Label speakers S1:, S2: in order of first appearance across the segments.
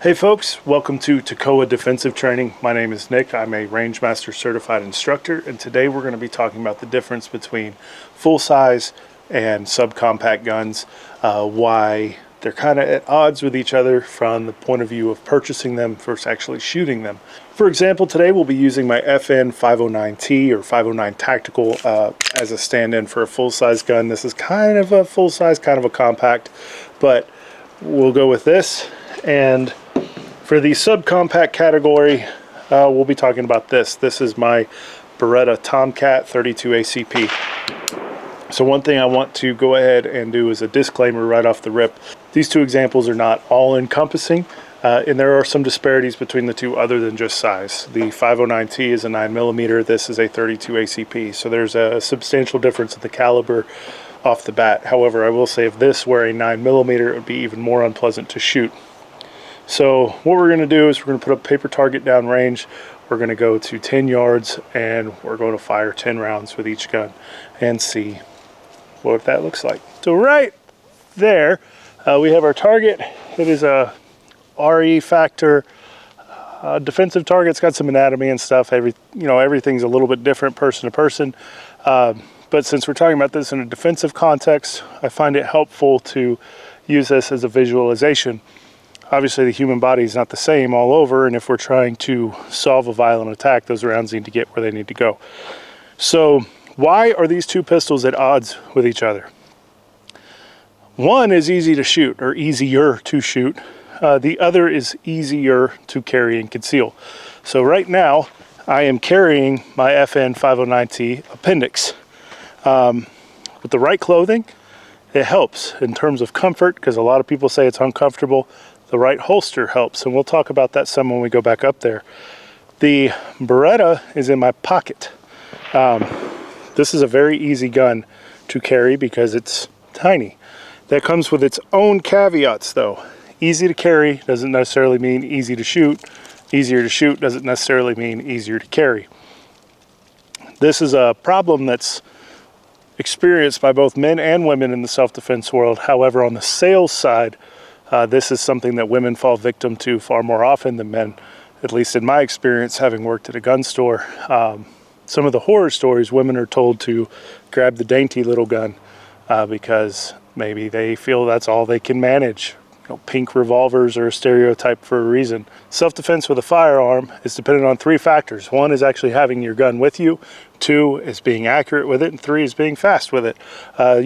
S1: Hey folks, welcome to Toccoa Defensive Training. My name is Nick. I'm a Rangemaster certified instructor, and today we're going to be talking about the difference between full-size and subcompact guns, why they're kind of at odds with each other from the point of view of purchasing them versus actually shooting them. For example, today we'll be using my FN 509T or 509 Tactical as a stand-in for a full-size gun. This is kind of a full-size, kind of a compact, but we'll go with this. And for the subcompact category, we'll be talking about this. This is my Beretta Tomcat 32 ACP. So one thing I want to go ahead and do is a disclaimer right off the rip. These two examples are not all encompassing, and there are some disparities between the two other than just size. The 509T is a 9mm, this is a 32 ACP. So there's a substantial difference in the caliber off the bat. However, I will say if this were a 9mm, it would be even more unpleasant to shoot. So what we're going to do is we're going to put a paper target down range. We're going to go to 10 yards and we're going to fire 10 rounds with each gun and see what that looks like. So right there we have our target. It is a RE Factor defensive target. It's got some anatomy and stuff. Everything's a little bit different person to person. But since we're talking about this in a defensive context, I find it helpful to use this as a visualization. Obviously, the human body is not the same all over, and if we're trying to solve a violent attack, those rounds need to get where they need to go. So why are these two pistols at odds with each other? One is easy to shoot, or easier to shoot. The other is easier to carry and conceal. So right now, I am carrying my FN 509T Appendix. With the right clothing, it helps in terms of comfort, because a lot of people say it's uncomfortable. The right holster helps, and we'll talk about that some when we go back up there. The Beretta is in my pocket. This is a very easy gun to carry because it's tiny. That comes with its own caveats though. Easy to carry doesn't necessarily mean easy to shoot. Easier to shoot doesn't necessarily mean easier to carry. This is a problem that's experienced by both men and women in the self-defense world. However, on the sales side, this is something that women fall victim to far more often than men, at least in my experience, having worked at a gun store. Some of the horror stories, women are told to grab the dainty little gun because maybe they feel that's all they can manage. Pink revolvers are a stereotype for a reason. Self-defense with a firearm is dependent on three factors. One is actually having your gun with you. Two is being accurate with it. And three is being fast with it.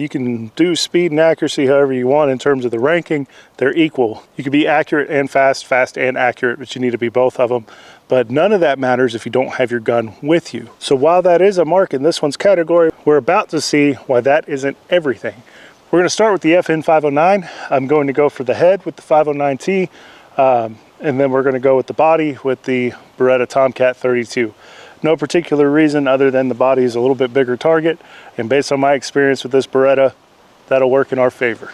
S1: You can do speed and accuracy however you want in terms of the ranking. They're equal. You can be accurate and fast, fast and accurate, but you need to be both of them. But none of that matters if you don't have your gun with you. So while that is a mark in this one's category, we're about to see why that isn't everything. We're going to start with the FN 509. I'm going to go for the head with the 509T, and then we're going to go with the body with the Beretta Tomcat 32. No particular reason other than the body is a little bit bigger target, and based on my experience with this Beretta, that'll work in our favor.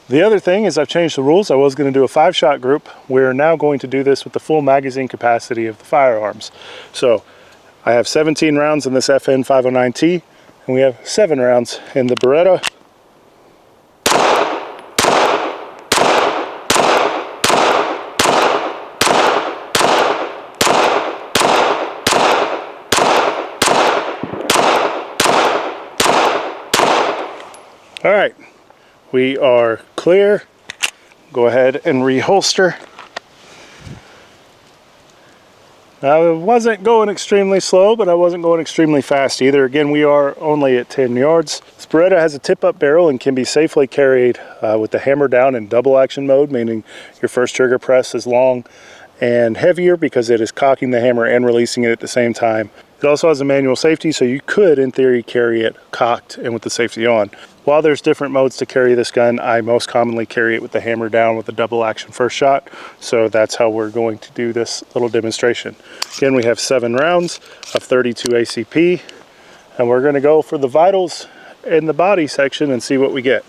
S1: The other thing is I've changed the rules. I was going to do a 5-shot group. We're now going to do this with the full magazine capacity of the firearms. So I have 17 rounds in this FN 509T, and we have 7 rounds in the Beretta. All right, we are clear. Go ahead and reholster. I wasn't going extremely slow, but I wasn't going extremely fast either. Again, we are only at 10 yards. This Beretta has a tip-up barrel and can be safely carried with the hammer down in double action mode, meaning your first trigger press is long and heavier because it is cocking the hammer and releasing it at the same time. It also has a manual safety, so you could, in theory, carry it cocked and with the safety on. While there's different modes to carry this gun, I most commonly carry it with the hammer down with the double action first shot. So that's how we're going to do this little demonstration. Again, we have 7 rounds of 32 ACP, and we're going to go for the vitals in the body section and see what we get.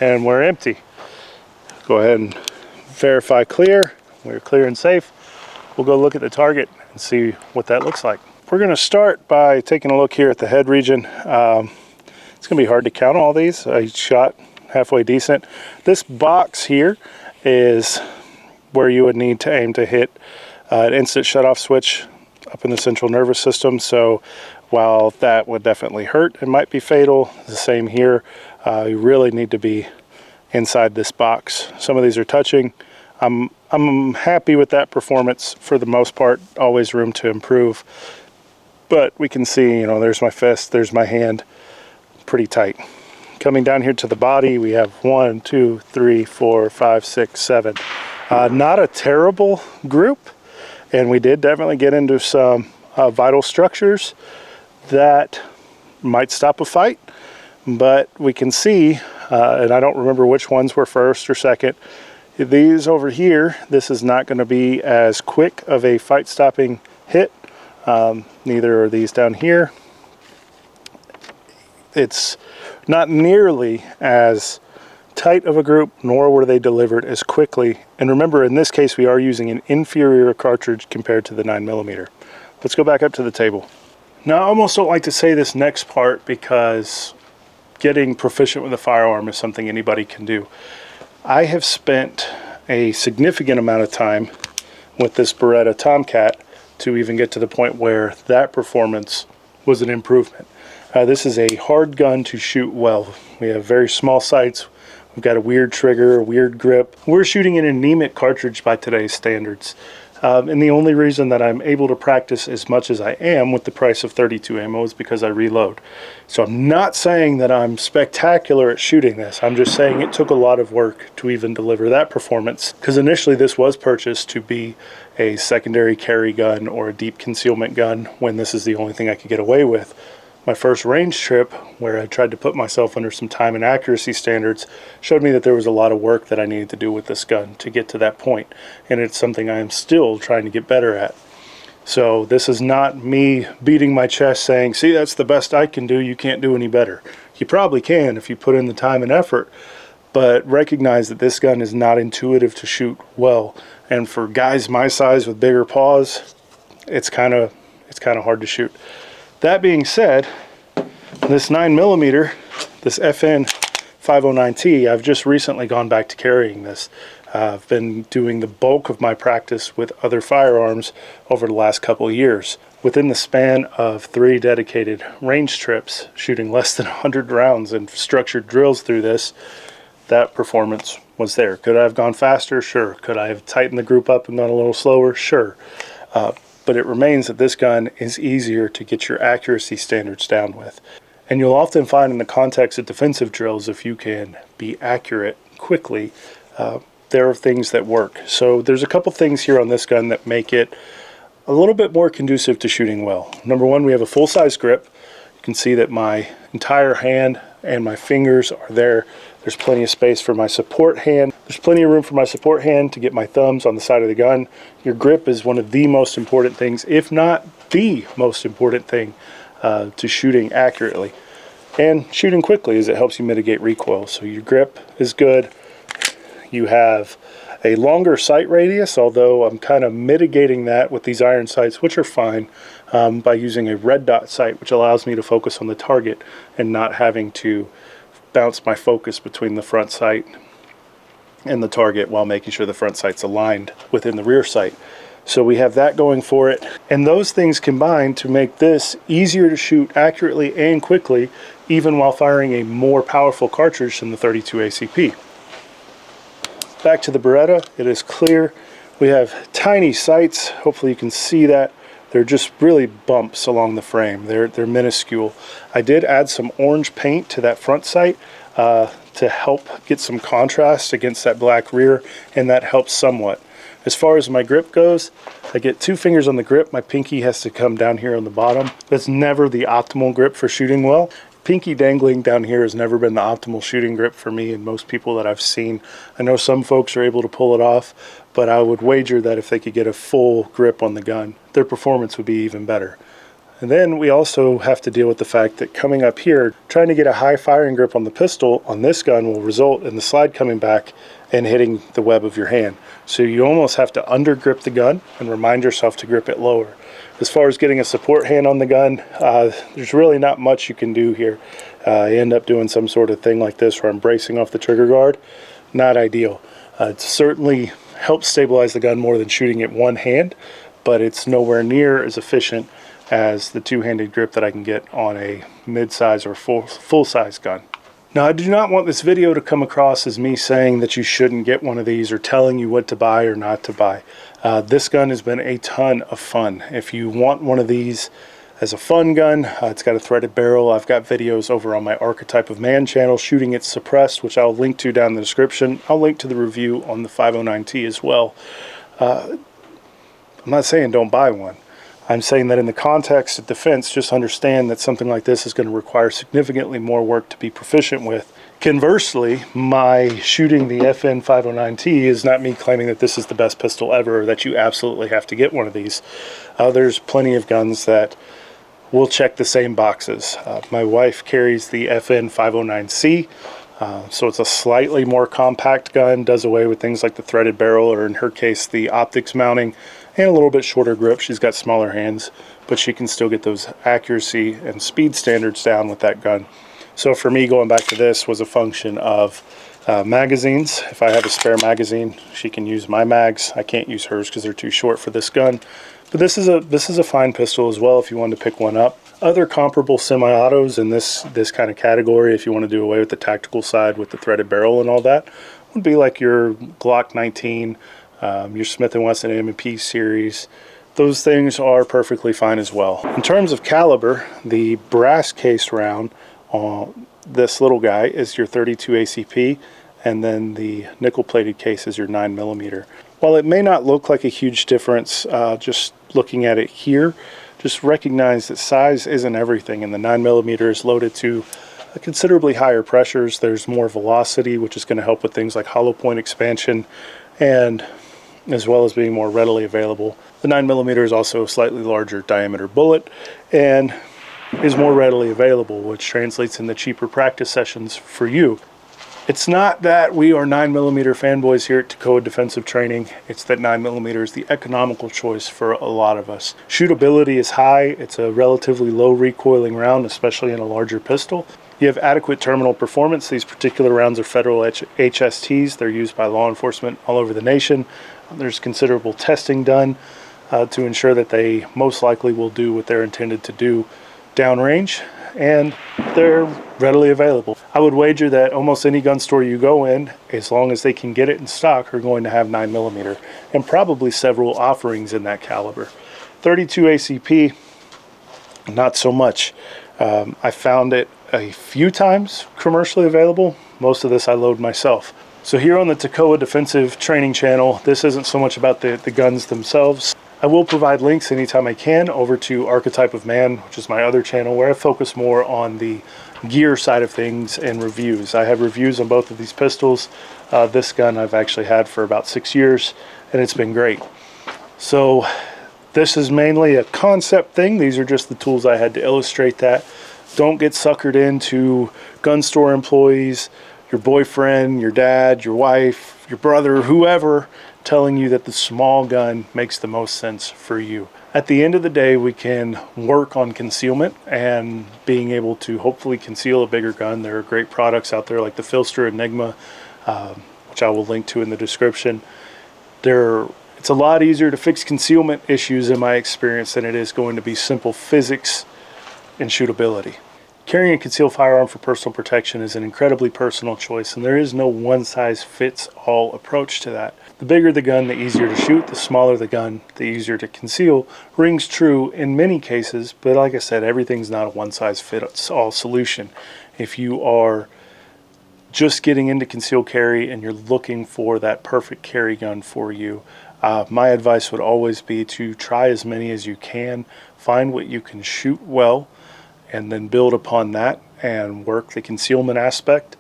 S1: And we're empty. Go ahead and verify clear. We're clear and safe. we'll go look at the target and see what that looks like. We're going to start by taking a look here at the head region. It's going to be hard to count all these. I shot halfway decent. This box here is where you would need to aim to hit an instant shutoff switch up in the central nervous system. So while that would definitely hurt, it might be fatal. The same here. You really need to be inside this box. Some of these are touching. I'm happy with that performance for the most part. Always room to improve. But we can see, you know, there's my fist, there's my hand, pretty tight. Coming down here to the body, we have 1, 2, 3, 4, 5, 6, 7. Not a terrible group, and we did definitely get into some vital structures that might stop a fight, but we can see, and I don't remember which ones were first or second, these over here, this is not going to be as quick of a fight-stopping hit. Neither are these down here. It's not nearly as tight of a group, nor were they delivered as quickly. And remember, in this case, we are using an inferior cartridge compared to the 9mm. Let's go back up to the table. Now, I almost don't like to say this next part because getting proficient with a firearm is something anybody can do. I have spent a significant amount of time with this Beretta Tomcat to even get to the point where that performance was an improvement. This is a hard gun to shoot well. We have very small sights. We've got a weird trigger, a weird grip. We're shooting an anemic cartridge by today's standards. And the only reason that I'm able to practice as much as I am with the price of .32 ammo is because I reload. So I'm not saying that I'm spectacular at shooting this. I'm just saying it took a lot of work to even deliver that performance. Because initially this was purchased to be a secondary carry gun or a deep concealment gun when this is the only thing I could get away with. My first range trip, where I tried to put myself under some time and accuracy standards, showed me that there was a lot of work that I needed to do with this gun to get to that point, and it's something I am still trying to get better at. So this is not me beating my chest saying, see, that's the best I can do, you can't do any better. You probably can if you put in the time and effort, but recognize that this gun is not intuitive to shoot well, and for guys my size with bigger paws, it's kind of hard to shoot. That being said, this 9mm, this FN 509T, I've just recently gone back to carrying this. I've been doing the bulk of my practice with other firearms over the last couple of years. Within the span of 3 dedicated range trips, shooting less than 100 rounds and structured drills through this, that performance was there. Could I have gone faster? Sure. Could I have tightened the group up and gone a little slower? Sure. But it remains that this gun is easier to get your accuracy standards down with. And you'll often find in the context of defensive drills, if you can be accurate quickly, there are things that work. So there's a couple things here on this gun that make it a little bit more conducive to shooting well. Number one, we have a full-size grip. You can see that my entire hand and my fingers are there. There's plenty of space for my support hand. There's plenty of room for my support hand to get my thumbs on the side of the gun. Your grip is one of the most important things, if not the most important thing, to shooting accurately. And shooting quickly, as it helps you mitigate recoil. So your grip is good. You have a longer sight radius, although I'm kind of mitigating that with these iron sights, which are fine, by using a red dot sight, which allows me to focus on the target and not having to bounce my focus between the front sight and the target while making sure the front sight's aligned within the rear sight. So we have that going for it, and those things combine to make this easier to shoot accurately and quickly, even while firing a more powerful cartridge than the .32 ACP. Back to the Beretta, it is clear. We have tiny sights. Hopefully you can see that. They're just really bumps along the frame. They're minuscule. I did add some orange paint to that front sight to help get some contrast against that black rear, and that helps somewhat. As far as my grip goes, I get 2 fingers on the grip. My pinky has to come down here on the bottom. That's never the optimal grip for shooting well. Pinky dangling down here has never been the optimal shooting grip for me and most people that I've seen. I know some folks are able to pull it off, but I would wager that if they could get a full grip on the gun, their performance would be even better. And then we also have to deal with the fact that coming up here, trying to get a high firing grip on the pistol on this gun will result in the slide coming back and hitting the web of your hand. So you almost have to under grip the gun and remind yourself to grip it lower. As far as getting a support hand on the gun, there's really not much you can do here. I end up doing some sort of thing like this where I'm bracing off the trigger guard. Not ideal. It certainly helps stabilize the gun more than shooting it one hand, but it's nowhere near as efficient as the two-handed grip that I can get on a mid-size or full-size gun. Now, I do not want this video to come across as me saying that you shouldn't get one of these or telling you what to buy or not to buy. This gun has been a ton of fun. If you want one of these as a fun gun, it's got a threaded barrel. I've got videos over on my Archetype of Man channel shooting it suppressed, which I'll link to down in the description. I'll link to the review on the 509T as well. I'm not saying don't buy one. I'm saying that in the context of defense, just understand that something like this is going to require significantly more work to be proficient with. Conversely, my shooting the FN 509T is not me claiming that this is the best pistol ever, or that you absolutely have to get one of these. There's plenty of guns that will check the same boxes. My wife carries the FN 509C, so it's a slightly more compact gun, does away with things like the threaded barrel, or in her case, the optics mounting, and a little bit shorter grip. She's got smaller hands, but she can still get those accuracy and speed standards down with that gun. So for me, going back to this was a function of magazines. If I have a spare magazine, she can use my mags. I can't use hers because they're too short for this gun. But this is a fine pistol as well if you want to pick one up. Other comparable semi-autos in this kind of category, if you want to do away with the tactical side with the threaded barrel and all that, would be like your Glock 19, your Smith & Wesson M&P series. Those things are perfectly fine as well. In terms of caliber, the brass cased round on this little guy is your 32 ACP, and then the nickel plated case is your 9mm. While it may not look like a huge difference just looking at it here, just recognize that size isn't everything, and the 9mm is loaded to considerably higher pressures. There's more velocity, which is going to help with things like hollow point expansion, and as well as being more readily available. The 9mm is also a slightly larger diameter bullet and is more readily available, which translates into cheaper practice sessions for you. It's not that we are 9mm fanboys here at Toccoa Defensive Training. It's that 9mm is the economical choice for a lot of us. Shootability is high. It's a relatively low recoiling round, especially in a larger pistol. You have adequate terminal performance. These particular rounds are federal HSTs. They're used by law enforcement all over the nation. There's considerable testing done to ensure that they most likely will do what they're intended to do downrange, and they're readily available. I would wager that almost any gun store you go in, as long as they can get it in stock, are going to have 9mm, and probably several offerings in that caliber. 32 ACP, not so much. I found it a few times commercially available. Most of this I load myself. So here on the Toccoa Defensive Training channel, this isn't so much about the guns themselves. I will provide links anytime I can over to Archetype of Man, which is my other channel, where I focus more on the gear side of things and reviews. I have reviews on both of these pistols. This gun I've actually had for about 6 years, and it's been great. So this is mainly a concept thing. These are just the tools I had to illustrate that. Don't get suckered into gun store employees, your boyfriend, your dad, your wife, your brother, whoever, telling you that the small gun makes the most sense for you. At the end of the day, we can work on concealment and being able to hopefully conceal a bigger gun. There are great products out there like the Filster Enigma, which I will link to in the description. It's a lot easier to fix concealment issues in my experience than it is going to be simple physics and shootability. Carrying a concealed firearm for personal protection is an incredibly personal choice, and there is no one-size-fits-all approach to that. The bigger the gun, the easier to shoot. The smaller the gun, the easier to conceal. Rings true in many cases, but like I said, everything's not a one-size-fits-all solution. If you are just getting into concealed carry and you're looking for that perfect carry gun for you, my advice would always be to try as many as you can. Find what you can shoot well, and then build upon that and work the concealment aspect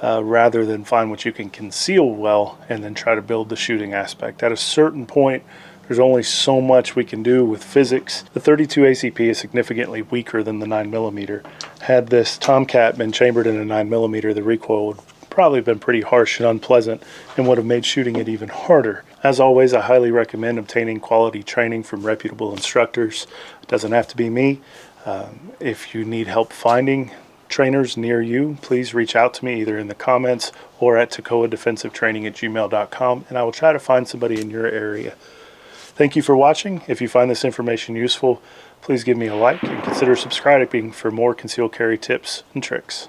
S1: rather than find what you can conceal well and then try to build the shooting aspect. At a certain point, There's only so much we can do with physics. The 32 ACP is significantly weaker than the 9mm. Had this Tomcat been chambered in a 9mm, the recoil would probably have been pretty harsh and unpleasant and would have made shooting it even harder. As always, I highly recommend obtaining quality training from reputable instructors. It doesn't have to be me. If you need help finding trainers near you, please reach out to me either in the comments or at tacoadefensivetraining@gmail.com, and I will try to find somebody in your area. Thank you for watching. If you find this information useful, please give me a like and consider subscribing for more concealed carry tips and tricks.